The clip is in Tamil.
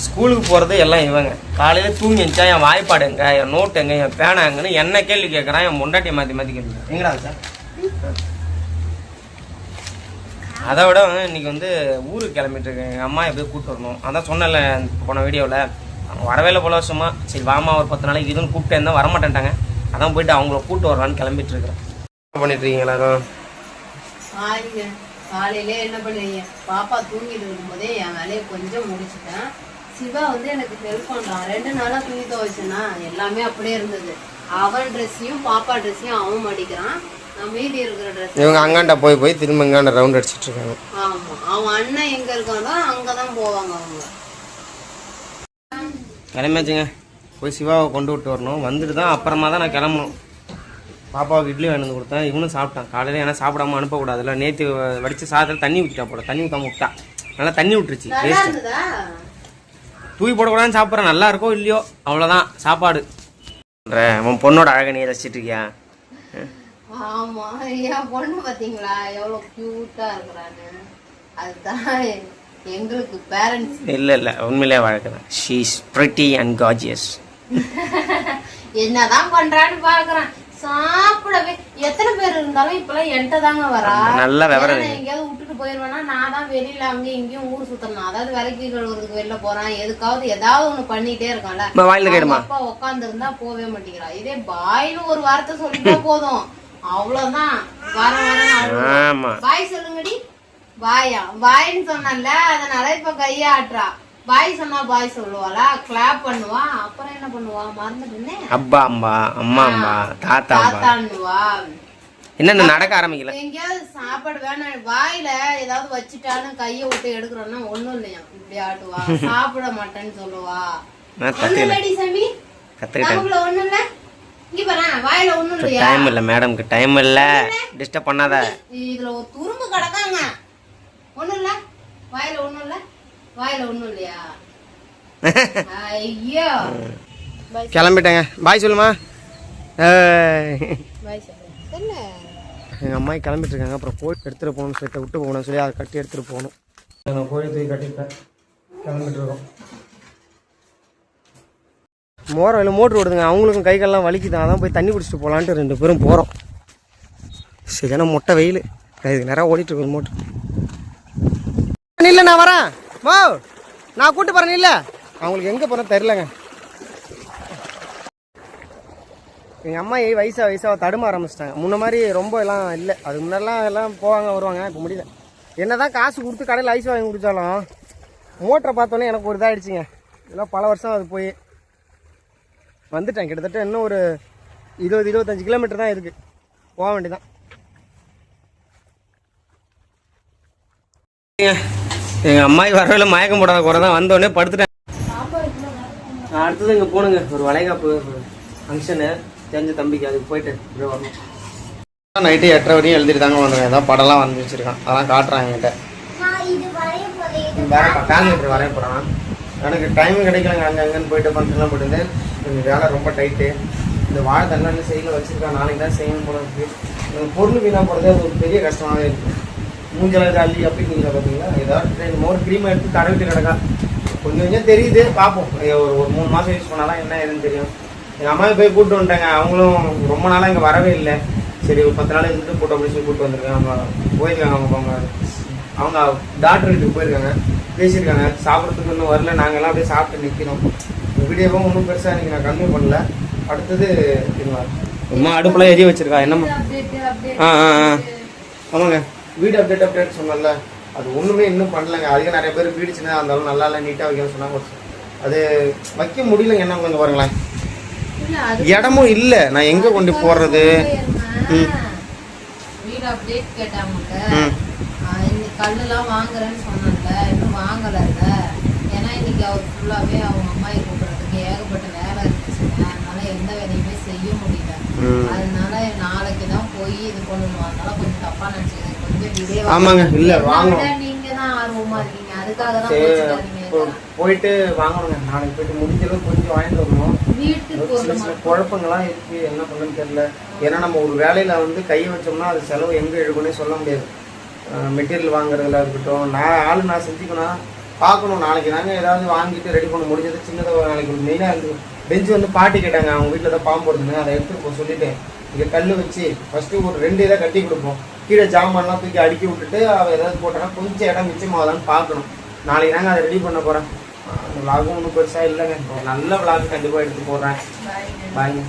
ஸ்கூலுக்கு போகிறது எல்லாம் இவங்க. காலையில் தூங்கி எழுந்தா என் வாய்ப்பாடு எங்க, என் நோட்டு எங்க, என் பேனா எங்கன்னு என்ன கேள்வி கேட்குறான். என் முண்டாட்டியை மாற்றி மாற்றி கேட்குறேன். எங்கடா சார்? அதை விட இன்னைக்கு வந்து ஊருக்கு கிளம்பிட்டு இருக்கேன். எங்கள் அம்மா எப்படியும் கூப்பிட்டு வரணும். அதான் சொன்னல போன வீடியோவில், அவங்க வரவேல போல வருஷமா. சரி வாமா ஒரு 10 நாளைக்கு இதுன்னு கூப்பிட்டு இருந்தால் வரமாட்டேன்ட்டாங்க. அதான் போயிட்டு அவங்கள கூப்பிட்டு வரலான்னு கிளம்பிட்டு இருக்கிறேன். என்ன பண்ணிட்டு இருக்கீங்க எல்லாரும்? காலையிலே என்ன பண்ணுறீங்க? பாப்பா தூங்கிட்டு இருக்கும்போதே என் வேலையை கொஞ்சம் முடிச்சுட்டேன். சிவா வந்து எனக்கு ஹெல்ப் பண்ணுறான். 2 நாளாக துணி துவைச்சேன்னா எல்லாமே அப்படியே இருந்தது. அவன் ட்ரெஸ்ஸையும் பாப்பா ட்ரெஸ்ஸையும் அவன் மடிக்கிறான். மீதி இருக்கிற ட்ரெஸ் இவங்க அங்காண்ட போய் திரும்ப இங்காண்ட ரவுண்ட் அடிச்சிட்டு இருக்காங்க. ஆமாம், அவன் அண்ணன் எங்கே இருக்கானோ அங்கே தான் போவாங்க அவங்க. கிளம்பியாச்சுங்க. போய் சிவாவை கொண்டு விட்டு வரணும். வந்துட்டு தான் அப்புறமா தான் நான் கிளம்பணும். பாப்பாவுக்கு இட்லி வாங்கி கொடுத்தேன். இவனும் சாப்பிட்டான். காலையில் ஏன்னா சாப்பிடாம அனுப்பக்கூடாதுல்ல. நேற்று வடித்து சாதத்தில் தண்ணி ஊற்றிட்டா போட. தண்ணி ஊற்றாம விட்டா நல்லா தண்ணி விட்டுருச்சு. தூக்கி போடக்கூடாதுன்னு சாப்பிட்றேன். நல்லா இருக்கோ இல்லையோ அவ்வளோதான் சாப்பாடு. அவன் பொண்ணோட அழகை நீ ரசிச்சிட்டு இருக்கியா? ஆமா, என் பொண்ணு பாத்தீங்களா எவ்வளவு கியூட்டா இருக்கிறான்னு. அதுதான் எங்களுக்கு பேரண்ட்ஸ். இல்ல உண்மையிலே வழக்குதான். She is pretty and gorgeous. என்னதான் பண்றான்னு பாக்குறேன். சாப்பிடவே எத்தனை பேர் இருந்தாலும் இப்பெல்லாம் என்கிட்ட தாங்க வரா. நல்ல விவரம். எங்கேயாவது விட்டுட்டு போயிருவேன்னா நான் தான் வெளியில அங்க இங்கேயும் ஊர் சுத்தணும். அதாவது விலைக்கு கழுவுறதுக்கு வெளில போறேன். ஏதாவது ஒண்ணு பண்ணிட்டே இருக்கான்ல. அப்பா உட்காந்து இருந்தா போவே மாட்டேங்கிறா. இதே பாய்னு ஒரு வார்த்தை சொல்லிட்டா போதும், அவ்வளவுதான். வர பாய் சொல்லுங்கடி. பாயின்னு சொன்னல, அதனால இப்ப கைய ஆட்டுறா. பாய் சொன்னா பாய் சொல்லுவாளா, கிளாப் பண்ணுவா. அப்புறம் என்ன பண்ணுவா மறந்துட்டுனே. அப்பா அம்மா, அம்மா அம்மா, தாத்தா தாத்தான்னுவா. என்ன நடக்க ஆரம்பிக்கல. எங்கேயாவது சாப்பாடு வேணாம் வாயில ஏதாவது வச்சுட்டான்னு கைய விட்டு எடுக்கிறோம்னா ஒண்ணும் இல்லையா, இப்படி ஆட்டுவா. சாப்பிட மாட்டேன்னு சொல்லுவா. சாமி நமக்குள்ள ஒண்ணும் இல்ல. இங்க பாரு, வாயில ஒண்ணும் இல்லையா. டைம் இல்ல மேடம்க்கு, டைம் இல்ல. டிஸ்டர்ப் பண்ணாத. இதுல ஒரு துரும்பு கிடக்காங்க. ஒண்ணும் இல்ல வாயில, ஒண்ணும் இல்ல வாயில, ஒண்ணும் இல்லையா. ஐயோ கிளம்பிட்டேங்க. பாய் சொல்லுமா. பாய் சொல்லு. எங்கள் அம்மா கிளம்பிட்டு இருக்காங்க. அப்புறம் கோழி எடுத்துகிட்டு போகணும்னு சொல்லிட்டு விட்டு போகணும்னு சொல்லி அதை கட்டி எடுத்துகிட்டு போகணும். நாங்கள் கோழி தூக்கி கட்டிட்டேன். கிளம்பிட்டு இருக்கோம். மோரம் மோட்ரு ஓடுதுங்க. அவங்களுக்கும் கை கால்லாம் வலிக்குதான். அதான் போய் தண்ணி குடிச்சிட்டு போகலான்ட்டு 2 பேரும் போகிறோம். சரியான மொட்டை வெயில். இதுக்கு நேரம் ஓடிட்டுருக்கு ஒரு மோட்ரு. இல்லை நான் வரேன். மோ நான் கூப்பிட்டு போகிறேன். இல்லை அவங்களுக்கு எங்கே போகிறேன் தெரிலங்க. எங்கள் அம்மா வயசாக தடுமா ஆரம்பிச்சிட்டாங்க. முன்ன மாதிரி ரொம்ப எல்லாம் இல்லை. அதுக்கு முன்னாடிலாம் எல்லாம் போவாங்க வருவாங்க. இப்போ முடியல. என்ன தான் காசு கொடுத்து கடையில் ஐஸ் வாங்கி குடித்தாலும் மோட்டரை பார்த்தோன்னே எனக்கு ஒரு இதாகிடுச்சிங்க. இதெல்லாம் பல வருஷம் அது போய் வந்துட்டேன். கிட்டத்தட்ட இன்னும் ஒரு 20-25 கிலோமீட்டர் தான் இருக்குது. போக வேண்டியதான். எங்கள் அம்மாவுக்கு வரவில்லை. மயக்கம் போடாத குறை தான். வந்தோடனே படுத்துட்டேன். அடுத்தது இங்கே போகணுங்க. ஒரு வளைகாப்பு ஃபங்க்ஷனு தெரிஞ்ச தம்பிக்கு. அதுக்கு போயிட்டு இப்படியே வரணும். நைட்டு 8:30 வரையும் எழுதிட்டு தாங்க வந்துருங்க. ஏதாவது படம்லாம் வந்து வச்சுருக்கான். அதெல்லாம் காட்டுறான் என்கிட்ட. வேற கால்குலேட்டர் வரைய போகிறான். எனக்கு டைம் கிடைக்கலங்க. அங்கன்னு போயிட்டு ஃபங்க்ஷன்லாம் போயிட்டு கொஞ்சம் வேலை ரொம்ப டைட்டு. இந்த வாழை தண்ணி செய்யல வச்சுருக்கான். நாளைக்கு தான் செய்யணும் போல இருக்குது. பொருள் வீணாக போகிறது அது ஒரு பெரிய கஷ்டமாகவே இருக்குது. மூஞ்சளவு அள்ளி அப்படி நீங்கள் பார்த்தீங்களா, ஏதாவது மோர் க்ரீமை எடுத்து தடவிட்டு கிடக்கா. கொஞ்சம் தெரியுது. பார்ப்போம். ஒரு 3 மாதம் யூஸ் பண்ணாதான் என்ன ஏதுன்னு தெரியும். எங்கள் அம்மாவை போய் கூப்பிட்டு வந்துட்டாங்க. அவங்களும் ரொம்ப நாளாக இங்கே வரவே இல்லை. சரி ஒரு 10 நாள் இருந்துட்டு போட்டோ பிடிச்சி கூப்பிட்டு வந்திருக்காங்க. அவங்க போயிருக்காங்க. அவங்க டாக்டர் வீட்டுக்கு போயிருக்காங்க. பேசியிருக்காங்க. சாப்பிட்றதுக்கு இன்னும் வரல. நாங்கள்லாம் அப்படியே சாப்பிட்டு நிற்கிறோம். வீடியோவும் ஒன்றும் பெருசாக இன்றைக்கி நான் கன்வியூ பண்ணல. அடுத்தது அம்மா அடுப்பில் எரிய வச்சுருக்கா. என்னம்மா? ஆமாங்க. வீடு அப்டேட் சொன்னல, அது ஒன்றுமே இன்னும் பண்ணலைங்க. அதிகம் நிறைய பேர் வீடு சின்னதாக இருந்தாலும் நல்லா இல்லை நீட்டாக வைக்கணும்னு சொன்னாங்க. அது வைக்க முடியலைங்க. என்ன கொஞ்சம் பாருங்களேன், இடமும் இல்லை. நான் எங்கே கொண்டு போடுறது? வீடு அப்டேட் கேட்டாங்க. கல்லுலாம் வாங்குறேன்னு சொன்னாங்க. இன்னும் வாங்கலை. ஏன்னா இன்னைக்கு அவர் ஃபுல்லாகவே அவங்க அம்மாயை கூப்பிட்றதுக்கு ஏகப்பட்ட வேலை இருந்துச்சுங்க. அதனால எந்த வேலையுமே செய்ய முடியல. அதனால நாளைக்கு தான் போய் இது பண்ணணும். அதனால கொஞ்சம் தப்பா நினைச்சுக்கிறேன். கொஞ்சம் ஆமாங்க. இல்லை வாங்கணும். நீங்க தான் ஆர்வமா இருக்கீங்க. அதுக்காக தான் போயிட்டு வாங்கணுங்க. நாளைக்கு போயிட்டு முடிஞ்சளவு கொஞ்சம் வாங்கிட்டு வரணும். வீட்டுக்கு குழப்பங்கள்லாம் இருக்கு. என்ன பண்ணுன்னு தெரியல. ஏன்னா நம்ம ஒரு வேலையில வந்து கை வச்சோம்னா அது செலவு எங்கே எழுதுனே சொல்ல முடியாது. மெட்டீரியல் வாங்குறதுல இருக்கட்டும். நான் செஞ்சுக்கணும். பார்க்கணும். நாளைக்கு தாங்க ஏதாவது வாங்கிட்டு ரெடி பண்ண முடிஞ்சது. சின்னதாக நாளைக்கு மெயினாக இந்த பெஞ்சு வந்து பாட்டி கேட்டாங்க, அவங்க வீட்டில் தான் பாம்பு வருதுன்னு. அதை எடுத்துகிட்டு போக சொல்லிவிட்டு இங்கே கல் வச்சு ஃபஸ்ட்டு ஒரு 2 இதை கட்டி கொடுப்போம். கீழே ஜாமான்லாம் தூக்கி அடுக்கி விட்டுட்டு அவள் ஏதாவது போட்டோன்னா கொஞ்சம் இடம் மிச்சமாகலான்னு பார்க்கணும். நாளைக்கு தாங்க அதை ரெடி பண்ண போகிறேன். அந்த விளாகும் ஒன்றும் பெருசாக இல்லைங்க. ஒரு நல்ல விளாக் கண்டிப்பாக எடுத்து போடுறேன். பாய்ங்க.